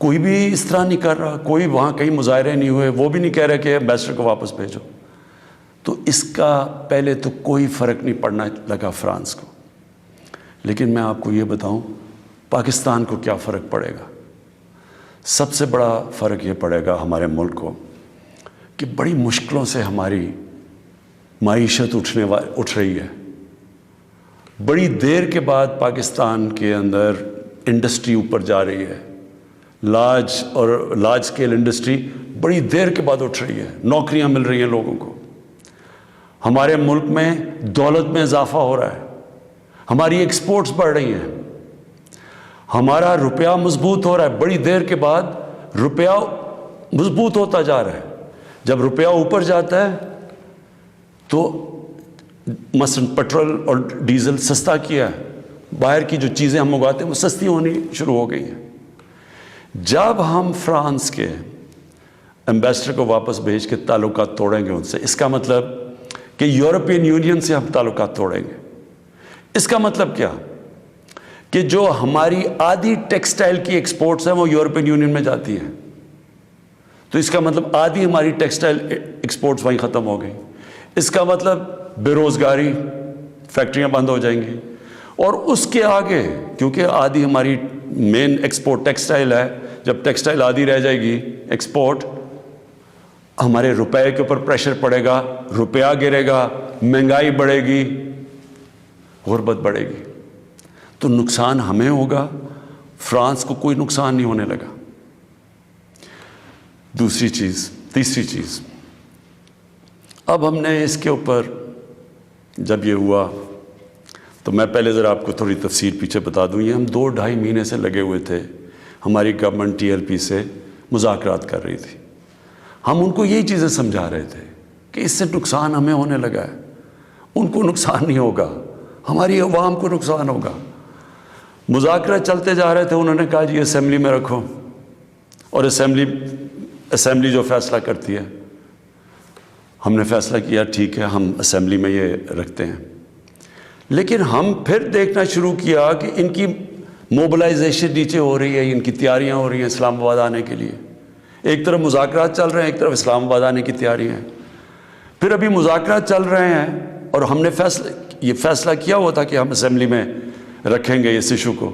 کوئی بھی اس طرح نہیں کر رہا, کوئی وہاں کہیں مظاہرے نہیں ہوئے, وہ بھی نہیں کہہ رہے کہ ایمبیسڈر کو واپس بھیجو. تو اس کا پہلے تو کوئی فرق نہیں پڑنا لگا فرانس کو. لیکن میں آپ کو یہ بتاؤں پاکستان کو کیا فرق پڑے گا. سب سے بڑا فرق یہ پڑے گا ہمارے ملک کو کہ بڑی مشکلوں سے ہماری معیشت اٹھ رہی ہے. بڑی دیر کے بعد پاکستان کے اندر انڈسٹری اوپر جا رہی ہے. لارج اسکیل انڈسٹری بڑی دیر کے بعد اٹھ رہی ہے. نوکریاں مل رہی ہیں لوگوں کو. ہمارے ملک میں دولت میں اضافہ ہو رہا ہے. ہماری ایکسپورٹس بڑھ رہی ہیں. ہمارا روپیہ مضبوط ہو رہا ہے. بڑی دیر کے بعد روپیہ مضبوط ہوتا جا رہا ہے. جب روپیہ اوپر جاتا ہے تو مثلا پیٹرول اور ڈیزل سستا کیا ہے. باہر کی جو چیزیں ہم منگواتے ہیں وہ سستی ہونی شروع ہو گئی ہیں. جب ہم فرانس کے ایمبیسڈر کو واپس بھیج کے تعلقات توڑیں گے ان سے, اس کا مطلب کہ یورپین یونین سے ہم تعلقات توڑیں گے. اس کا مطلب کیا کہ جو ہماری آدھی ٹیکسٹائل کی ایکسپورٹس ہیں وہ یورپین یونین میں جاتی ہیں. تو اس کا مطلب آدھی ہماری ٹیکسٹائل ایکسپورٹس وہیں ختم ہو گئی. اس کا مطلب بے روزگاری, فیکٹریاں بند ہو جائیں گی. اور اس کے آگے کیونکہ آدھی ہماری مین ایکسپورٹ ٹیکسٹائل ہے, جب ٹیکسٹائل آدھی رہ جائے گی ایکسپورٹ, ہمارے روپے کے اوپر پریشر پڑے گا, روپیہ گرے گا, مہنگائی بڑھے گی, غربت بڑھے گی. تو نقصان ہمیں ہوگا, فرانس کو کوئی نقصان نہیں ہونے لگا. تیسری چیز اب ہم نے اس کے اوپر جب یہ ہوا تو میں پہلے ذرا آپ کو تھوڑی تفصیل پیچھے بتا دوں. یہ ہم 2-2.5 مہینے سے لگے ہوئے تھے. ہماری گورنمنٹ TLP سے مذاکرات کر رہی تھی. ہم ان کو یہی چیزیں سمجھا رہے تھے کہ اس سے نقصان ہمیں ہونے لگا ہے, ان کو نقصان نہیں ہوگا, ہماری عوام کو نقصان ہوگا. مذاکرات چلتے جا رہے تھے. انہوں نے کہا جی اسمبلی میں رکھو, اور اسمبلی جو فیصلہ کرتی ہے. ہم نے فیصلہ کیا ٹھیک ہے ہم اسمبلی میں یہ رکھتے ہیں. لیکن ہم پھر دیکھنا شروع کیا کہ ان کی موبلائزیشن نیچے ہو رہی ہے, ان کی تیاریاں ہو رہی ہیں اسلام آباد آنے کے لیے. ایک طرف مذاکرات چل رہے ہیں, ایک طرف اسلام آباد آنے کی تیاریاں ہیں. پھر ابھی مذاکرات چل رہے ہیں اور ہم نے یہ فیصلہ کیا ہوا تھا کہ ہم اسمبلی میں رکھیں گے اس ایشو کو.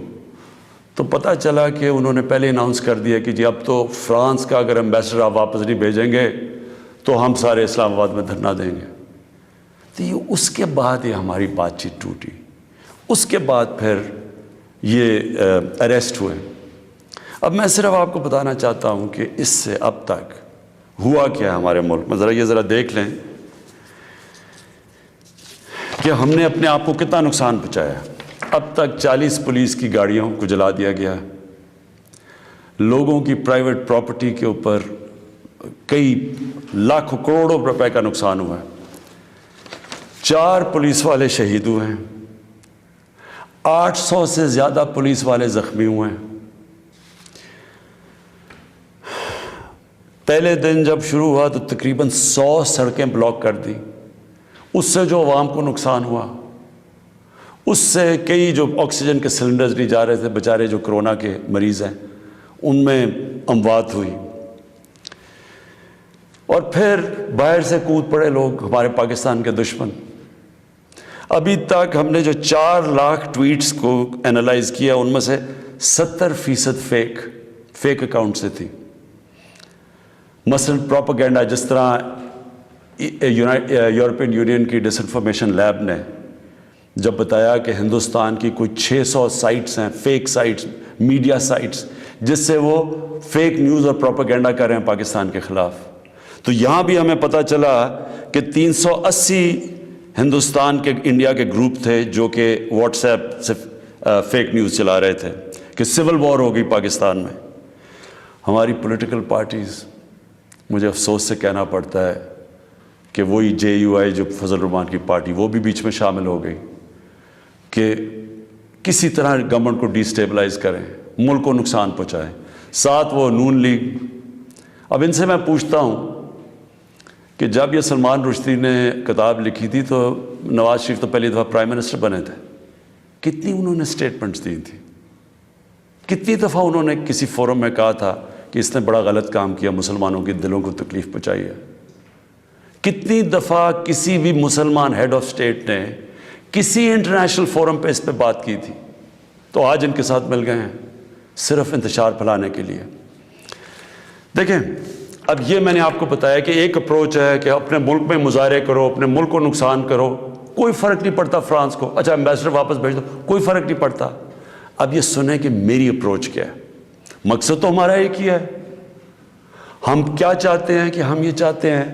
تو پتہ چلا کہ انہوں نے پہلے اناؤنس کر دیا کہ جی اب تو فرانس کا اگر ایمبیسڈر آپ واپس نہیں بھیجیں گے تو ہم سارے اسلام آباد میں دھرنا دیں گے. تو یہ اس کے بعد یہ ہماری بات چیت ٹوٹی. اس کے بعد پھر یہ اریسٹ ہوئے. اب میں صرف آپ کو بتانا چاہتا ہوں کہ اس سے اب تک ہوا کیا ہے ہمارے ملک میں. ذرا دیکھ لیں کہ ہم نے اپنے آپ کو کتنا نقصان پہنچایا. اب تک 40 پولیس کی گاڑیوں کو جلا دیا گیا ہے. لوگوں کی پرائیویٹ پراپرٹی کے اوپر کئی لاکھوں کروڑوں روپے کا نقصان ہوا ہے. 4 پولیس والے شہید ہوئے ہیں. 800 سے زیادہ پولیس والے زخمی ہوئے ہیں. پہلے دن جب شروع ہوا تو تقریباً 100 سڑکیں بلاک کر دی. اس سے جو عوام کو نقصان ہوا, اس سے کئی جو آکسیجن کے سلنڈرز نہیں جا رہے تھے, بیچارے جو کرونا کے مریض ہیں, ان میں اموات ہوئی. اور پھر باہر سے کود پڑے لوگ, ہمارے پاکستان کے دشمن. ابھی تک ہم نے جو 4 لاکھ ٹویٹس کو انالائز کیا, ان میں سے 70% فیک اکاؤنٹ سے تھی. مثلا پروپیگنڈا, جس طرح یورپین یونین کی ڈس انفارمیشن لیب نے جب بتایا کہ ہندوستان کی کوئی 600 سائٹس ہیں, فیک سائٹس, میڈیا سائٹس, جس سے وہ فیک نیوز اور پروپیگنڈا کر رہے ہیں پاکستان کے خلاف. تو یہاں بھی ہمیں پتہ چلا کہ 380 ہندوستان کے انڈیا کے گروپ تھے جو کہ واٹس ایپ سے فیک نیوز چلا رہے تھے کہ سول وار ہو گئی پاکستان میں. ہماری پولیٹیکل پارٹیز, مجھے افسوس سے کہنا پڑتا ہے کہ وہی JUI جو فضل الرحمان کی پارٹی, وہ بھی بیچ میں شامل ہو گئی کہ کسی طرح گورنمنٹ کو ڈیسٹیبلائز کریں, ملک کو نقصان پہنچائیں. ساتھ وہ نون لیگ. اب ان سے میں پوچھتا ہوں کہ جب یہ سلمان رشدی نے کتاب لکھی تھی تو نواز شریف تو پہلی دفعہ پرائم منسٹر بنے تھے, کتنی انہوں نے سٹیٹمنٹس دی تھی. کتنی دفعہ انہوں نے کسی فورم میں کہا تھا کہ اس نے بڑا غلط کام کیا، مسلمانوں کے دلوں کو تکلیف پہنچائی ہے. کتنی دفعہ کسی بھی مسلمان ہیڈ آف اسٹیٹ نے کسی انٹرنیشنل فورم پہ اس پہ بات کی تھی، تو آج ان کے ساتھ مل گئے ہیں صرف انتشار پھیلانے کے لیے. دیکھیں، اب یہ میں نے آپ کو بتایا کہ ایک اپروچ ہے کہ اپنے ملک میں مظاہرے کرو، اپنے ملک کو نقصان کرو، کوئی فرق نہیں پڑتا فرانس کو، اچھا ایمبیسڈر واپس بھیج دو، کوئی فرق نہیں پڑتا. اب یہ سنیں کہ میری اپروچ کیا ہے. مقصد تو ہمارا ایک ہی ہے. ہم کیا چاہتے ہیں کہ ہم یہ چاہتے ہیں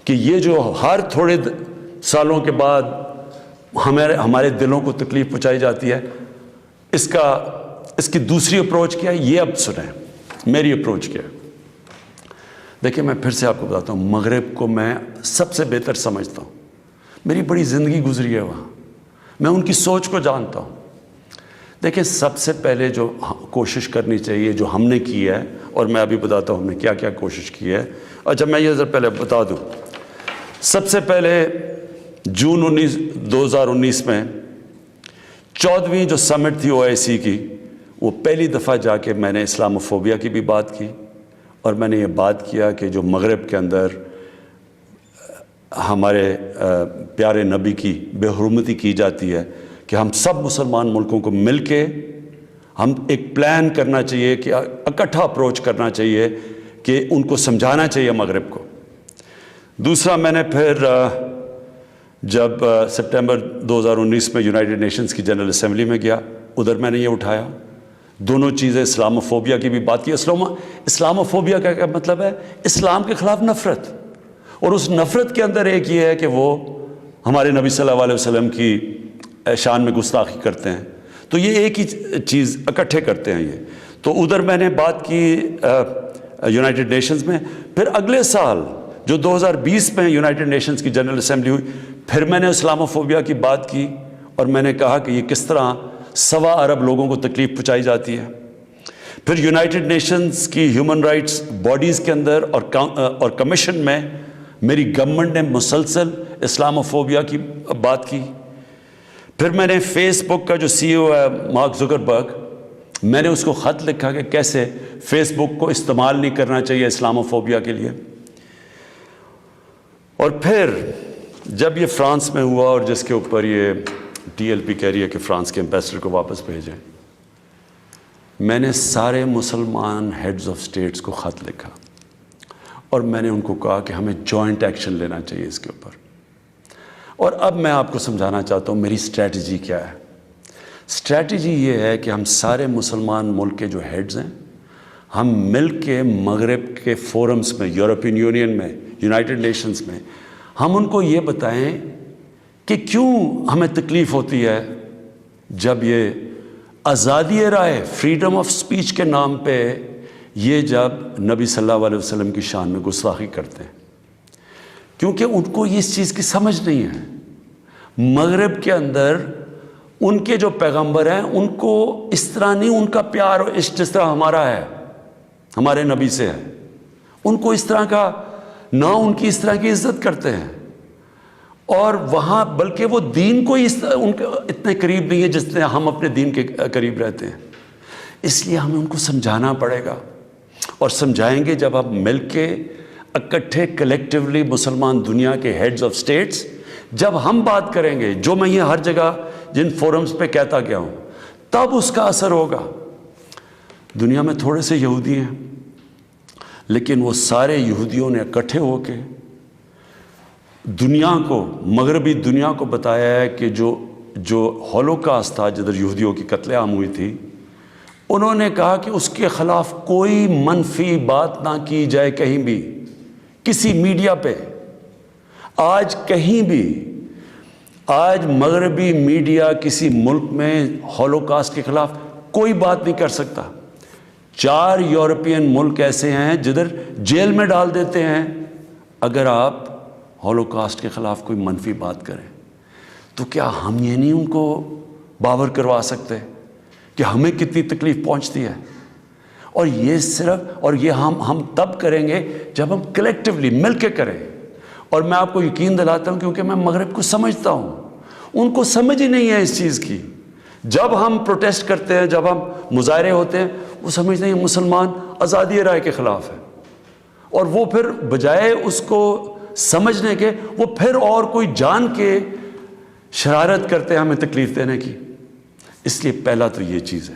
کہ یہ جو ہر تھوڑے سالوں کے بعد ہمارے دلوں کو تکلیف پہنچائی جاتی ہے، اس کی دوسری اپروچ کیا ہے، یہ اب سنیں میری اپروچ کیا ہے. دیکھیں، میں پھر سے آپ کو بتاتا ہوں، مغرب کو میں سب سے بہتر سمجھتا ہوں. میری بڑی زندگی گزری ہے وہاں، میں ان کی سوچ کو جانتا ہوں. دیکھیں، سب سے پہلے جو کوشش کرنی چاہیے، جو ہم نے کی ہے، اور میں ابھی بتاتا ہوں ہم نے کیا کیا کوشش کی ہے. اچھا، میں یہ ذرا پہلے بتا دوں. سب سے پہلے جون 2019 میں 14ویں جو سمٹ تھی OIC کی، وہ پہلی دفعہ جا کے میں نے اسلاموفوبیا کی بھی بات کی، اور میں نے یہ بات کیا کہ جو مغرب کے اندر ہمارے پیارے نبی کی بے حرمتی کی جاتی ہے، کہ ہم سب مسلمان ملکوں کو مل کے ہم ایک پلان کرنا چاہیے، کہ اکٹھا اپروچ کرنا چاہیے، کہ ان کو سمجھانا چاہیے مغرب کو. دوسرا، میں نے پھر جب سپٹمبر 2019 میں یونائٹڈ نیشنز کی جنرل اسمبلی میں گیا، ادھر میں نے یہ اٹھایا دونوں چیزیں. اسلاموفوبیا کی بھی بات کی. اسلاموفوبیا کا کیا مطلب ہے؟ اسلام کے خلاف نفرت، اور اس نفرت کے اندر ایک یہ ہے کہ وہ ہمارے نبی صلی اللہ علیہ وسلم کی شان میں گستاخی کرتے ہیں. تو یہ ایک ہی چیز اکٹھے کرتے ہیں یہ. تو ادھر میں نے بات کی یونائٹڈ نیشنز میں. پھر اگلے سال جو 2020 میں یونائٹڈ نیشنز کی جنرل اسمبلی ہوئی، پھر میں نے اسلاموفوبیا کی بات کی، اور میں نے کہا کہ یہ کس طرح 1.25 ارب لوگوں کو تکلیف پہنچائی جاتی ہے. پھر یونائٹڈ نیشنز کی ہیومن رائٹس باڈیز کے اندر اور کمیشن میں میری گورنمنٹ نے مسلسل اسلاموفوبیا کی بات کی. پھر میں نے فیس بک کا جو CEO ہے مارک زکربرگ، میں نے اس کو خط لکھا کہ کیسے فیس بک کو استعمال نہیں کرنا چاہیے اسلاموفوبیا کے لیے. اور پھر جب یہ فرانس میں ہوا، اور جس کے اوپر یہ TLP کہہ رہی ہے کہ فرانس کے ایمبیسڈر کو واپس بھیجیں، میں نے سارے مسلمان ہیڈز آف اسٹیٹس کو خط لکھا، اور میں نے ان کو کہا کہ ہمیں جوائنٹ ایکشن لینا چاہیے اس کے اوپر. اور اب میں آپ کو سمجھانا چاہتا ہوں میری اسٹریٹجی کیا ہے. اسٹریٹجی یہ ہے کہ ہم سارے مسلمان ملک کے جو ہیڈز ہیں، ہم مل کے مغرب کے فورمز میں، یورپین یونین میں، یونائٹڈ نیشنز میں، ہم ان کو یہ بتائیں کہ کیوں ہمیں تکلیف ہوتی ہے جب یہ آزادی رائے، فریڈم آف سپیچ کے نام پہ یہ جب نبی صلی اللہ علیہ وسلم کی شان میں گستاخی کرتے ہیں. کیونکہ ان کو اس چیز کی سمجھ نہیں ہے. مغرب کے اندر ان کے جو پیغمبر ہیں، ان کو اس طرح نہیں، ان کا پیار اور عشق جس طرح ہمارا ہے، ہمارے نبی سے ہے. ان کو اس طرح کا نہ، ان کی اس طرح کی عزت کرتے ہیں. اور وہاں بلکہ وہ دین کو ان کے اتنے قریب نہیں ہے جس طرح ہم اپنے دین کے قریب رہتے ہیں. اس لیے ہمیں ان کو سمجھانا پڑے گا، اور سمجھائیں گے جب ہم مل کے اکٹھے کلیکٹیولی مسلمان دنیا کے ہیڈز آف سٹیٹس جب ہم بات کریں گے، جو میں یہ ہر جگہ جن فورمز پہ کہتا گیا ہوں، تب اس کا اثر ہوگا. دنیا میں تھوڑے سے یہودی ہیں، لیکن وہ سارے یہودیوں نے اکٹھے ہو کے دنیا کو، مغربی دنیا کو بتایا ہے کہ جو ہولوکاسٹ تھا، جدھر یہودیوں کی قتل عام ہوئی تھی، انہوں نے کہا کہ اس کے خلاف کوئی منفی بات نہ کی جائے کہیں بھی، کسی میڈیا پہ. آج کہیں بھی، آج مغربی میڈیا کسی ملک میں ہولوکاسٹ کے خلاف کوئی بات نہیں کر سکتا. 4 یورپین ملک ایسے ہیں جدھر جیل میں ڈال دیتے ہیں اگر آپ ہولوکاسٹ کے خلاف کوئی منفی بات کریں. تو کیا ہم یہ نہیں ان کو باور کروا سکتے کہ ہمیں کتنی تکلیف پہنچتی ہے؟ اور یہ صرف، اور یہ ہم تب کریں گے جب ہم کلیکٹیولی مل کے کریں. اور میں آپ کو یقین دلاتا ہوں، کیونکہ میں مغرب کو سمجھتا ہوں، ان کو سمجھ ہی نہیں ہے اس چیز کی. جب ہم پروٹیسٹ کرتے ہیں، جب ہم مظاہرے ہوتے ہیں، وہ سمجھتے ہیں یہ مسلمان آزادی رائے کے خلاف ہے، اور وہ پھر بجائے اس کو سمجھنے کے وہ پھر اور کوئی جان کے شرارت کرتے ہیں ہمیں تکلیف دینے کی۔ اس لیے پہلا تو یہ چیز ہے۔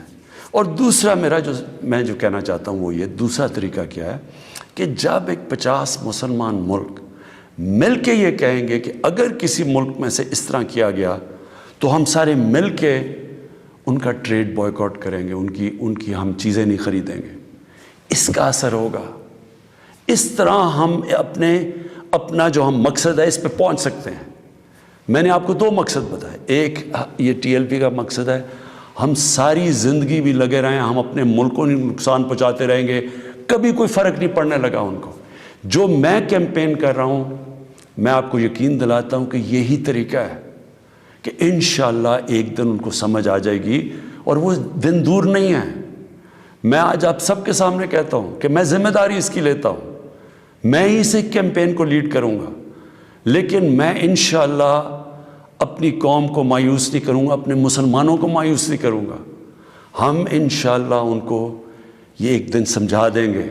اور دوسرا میں جو کہنا چاہتا ہوں وہ یہ، دوسرا طریقہ کیا ہے کہ جب ایک 50 مسلمان ملک مل کے یہ کہیں گے کہ اگر کسی ملک میں سے اس طرح کیا گیا تو ہم سارے مل کے ان کا ٹریڈ بوائیکاٹ کریں گے، ان کی ہم چیزیں نہیں خریدیں گے، اس کا اثر ہوگا۔ اس طرح ہم اپنا جو ہم مقصد ہے اس پہ پہنچ سکتے ہیں۔ میں نے آپ کو 2 مقصد بتائے، ایک یہ TLP کا مقصد ہے، ہم ساری زندگی بھی لگے رہیں، ہم اپنے ملک کو نقصان پہنچاتے رہیں گے، کبھی کوئی فرق نہیں پڑنے لگا ان کو۔ جو میں کیمپین کر رہا ہوں، میں آپ کو یقین دلاتا ہوں کہ یہی طریقہ ہے کہ انشاءاللہ ایک دن ان کو سمجھ آ جائے گی، اور وہ دن دور نہیں ہے۔ میں آج آپ سب کے سامنے کہتا ہوں کہ میں ذمہ داری اس کی لیتا ہوں، میں ہی اس کیمپین کو لیڈ کروں گا، لیکن میں انشاءاللہ اپنی قوم کو مایوس نہیں کروں گا، اپنے مسلمانوں کو مایوس نہیں کروں گا۔ ہم انشاءاللہ ان کو یہ ایک دن سمجھا دیں گے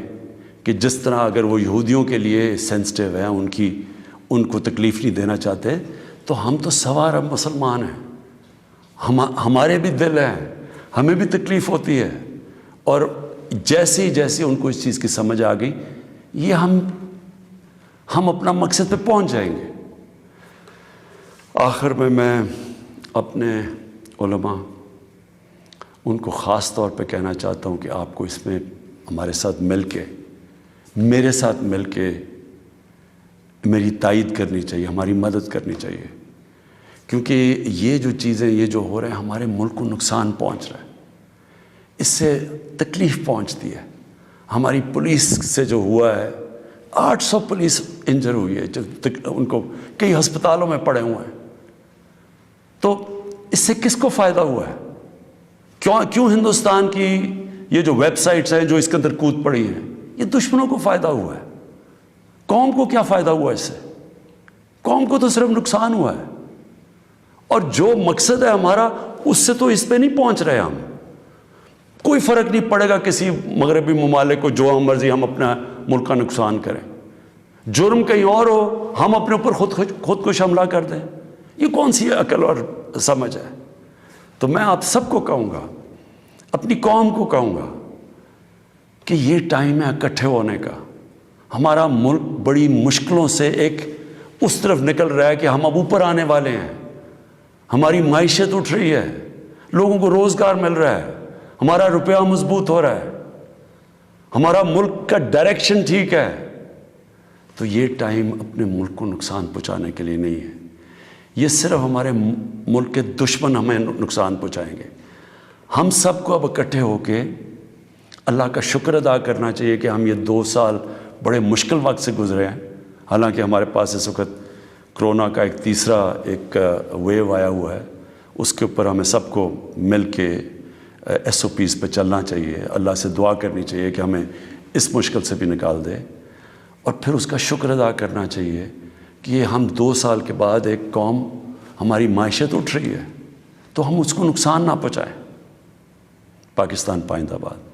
کہ جس طرح اگر وہ یہودیوں کے لیے سینسٹیو ہیں، ان کو تکلیف نہیں دینا چاہتے، تو ہم تو سوا ارب مسلمان ہیں، ہمارے بھی دل ہیں، ہمیں بھی تکلیف ہوتی ہے، اور جیسے ان کو اس چیز کی سمجھ آ گئی، یہ ہم اپنا مقصد پہ پہنچ جائیں گے۔ آخر میں اپنے علماء ان کو خاص طور پہ کہنا چاہتا ہوں کہ آپ کو اس میں ہمارے ساتھ مل کے، میرے ساتھ مل کے میری تائید کرنی چاہیے، ہماری مدد کرنی چاہیے، کیونکہ یہ جو چیزیں یہ جو ہو رہے ہیں ہمارے ملک کو نقصان پہنچ رہا ہے، اس سے تکلیف پہنچتی ہے۔ ہماری پولیس سے جو ہوا ہے، 800 پولیس انجر ہوئی ہے، جو ان کو کئی ہسپتالوں میں پڑے ہوئے ہیں، تو اس سے کس کو فائدہ ہوا ہے؟ کیوں ہندوستان کی یہ جو ویب سائٹس ہیں جو اس کے اندر کود پڑی ہیں، یہ دشمنوں کو فائدہ ہوا ہے؟ قوم کو کیا فائدہ ہوا اس سے؟ قوم کو تو صرف نقصان ہوا ہے، اور جو مقصد ہے ہمارا اس سے تو اس پہ نہیں پہنچ رہے ہم۔ کوئی فرق نہیں پڑے گا کسی مغربی ممالک کو جو مرضی ہم اپنا ملک کا نقصان کریں، جرم کہیں اور ہو، ہم اپنے اوپر خودکش حملہ کر دیں، یہ کون سی عقل اور سمجھ ہے؟ تو میں آپ سب کو کہوں گا، اپنی قوم کو کہوں گا کہ یہ ٹائم ہے اکٹھے ہونے کا۔ ہمارا ملک بڑی مشکلوں سے ایک اس طرف نکل رہا ہے کہ ہم اب اوپر آنے والے ہیں، ہماری معیشت اٹھ رہی ہے، لوگوں کو روزگار مل رہا ہے، ہمارا روپیہ مضبوط ہو رہا ہے، ہمارا ملک کا ڈائریکشن ٹھیک ہے۔ تو یہ ٹائم اپنے ملک کو نقصان پہنچانے کے لیے نہیں ہے، یہ صرف ہمارے ملک کے دشمن ہمیں نقصان پہنچائیں گے۔ ہم سب کو اب اکٹھے ہو کے اللہ کا شکر ادا کرنا چاہیے کہ ہم یہ 2 سال بڑے مشکل وقت سے گزرے ہیں، حالانکہ ہمارے پاس اس وقت کرونا کا ایک تیسرا ویو آیا ہوا ہے، اس کے اوپر ہمیں سب کو مل کے SOPs پہ چلنا چاہیے، اللہ سے دعا کرنی چاہیے کہ ہمیں اس مشکل سے بھی نکال دے، اور پھر اس کا شکر ادا کرنا چاہیے کہ یہ ہم 2 سال کے بعد ایک قوم، ہماری معیشت اٹھ رہی ہے، تو ہم اس کو نقصان نہ پہنچائیں۔ پاکستان پائندہ باد۔